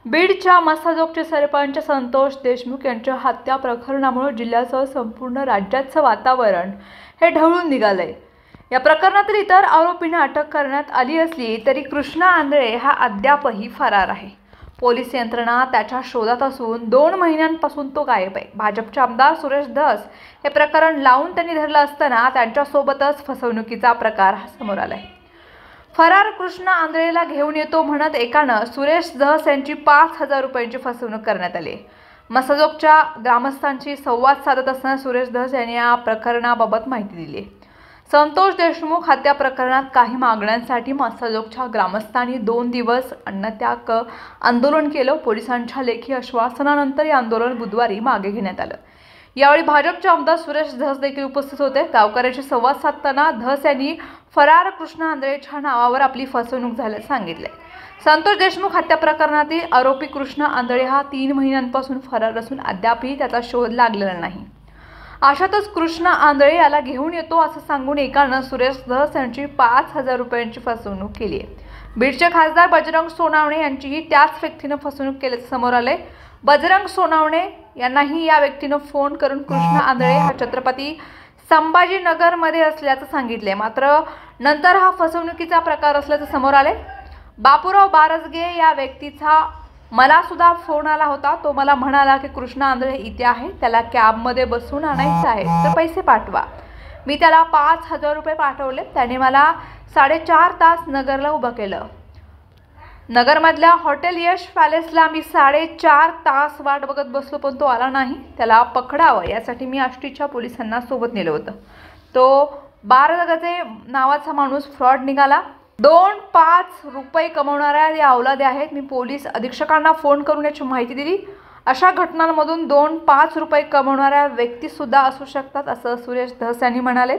बीडच्या मसाजोगचे सरपंच संतोष देशमुख यांच्या हत्या प्रकरणामुळे जिल्ह्यासह संपूर्ण राज्याचं वातावरण हे ढवळून निघालंय। या प्रकरणातील इतर आरोपींना अटक करण्यात आली असली तरी कृष्णा आंधळे हा अद्यापही फरार आहे। पोलीस यंत्रणा त्याच्या शोधात असून 2 महिन्यांपासून तो गायब आहे। भाजपचे आमदार सुरेश धस हे प्रकरण लावून त्यांनी धरलं असताना त्यांच्यासोबतच फसवणुकीचा प्रकार समोर आलाय। फरार कृष्णा आंधळेला घेऊन येतो म्हणत एकानं सुरेश धस यांची 5,000 रुपयांची फसवणूक करण्यात आली। मसाजोगच्या ग्रामस्थांशी संवाद साधत असताना सुरेश धस यांनी या प्रकरणाबाबत माहिती दिली। संतोष देशमुख हत्या प्रकरणात काही मागण्यांसाठी मसाजोगच्या ग्रामस्थांनी 2 दिवस अन्नत्याग आंदोलन केलं। पोलिसांच्या लेखी आश्वासनानंतर हे आंदोलन बुधवारी मागे घेण्यात आलं। यावेळी भाजपचे आमदार सुरेश धस देखील उपस्थित होते। गावकऱ्यांशी संवाद साधताना धस यांनी फरार कृष्णा आंधळेच्या नावावर आपली फसवणूक झाल्याचे सांगितले। संतोष देशमुख हत्या प्रकरणातील आरोपी कृष्णा आंधळे हा 3 महिन्यांपासून फरार असून अद्यापही त्याचा शोध लागलेला नाही। अशातच कृष्णा आंधळे याला घेऊन येतो असं सांगून एकानं सुरेश धस यांची 5,000 रुपयांची फसवणूक केली आहे। बीडचे खासदार बजरंग सोनावणे यांचीही त्याच व्यक्तीनं फसवणूक केल्याचे समोर आले। बजरंग सोनावणे यांनाही या व्यक्तीनं फोन करून कृष्णा आंधळे हा छत्रपती संभाजीनगरमध्ये असल्याचं सांगितले, मात्र नंतर हा फसवणुकीचा प्रकार असल्याचं समोर आले। बापूराव बारसगे या व्यक्तीचा मला सुद्धा फोन आला होता। तो मला म्हणाला की कृष्णा आंधळे इथे आहे, त्याला कॅबमध्ये बसून आणायचं आहे तर पैसे पाठवा। मी त्याला 5,000 रुपये पाठवले। त्याने मला 4.5 तास नगरला उभं केलं। नगरमधल्या हॉटेल यश पॅलेसला मी 4.5 तास वाट बघत बसलो, पण तो आला नाही। त्याला पकडावं यासाठी मी आष्टीच्या पोलिसांना सोबत नेलं होतं। तो बारसगे नावाचा माणूस फ्रॉड निघाला। 2-5 रुपये कमवणाऱ्या या अवलादे आहेत। मी पोलीस अधीक्षकांना फोन करून याची माहिती दिली। अशा घटनांमधून 2-5 रुपये कमवणाऱ्या व्यक्ती सुद्धा असू शकतात असं सुरेश धस यांनी म्हणाले।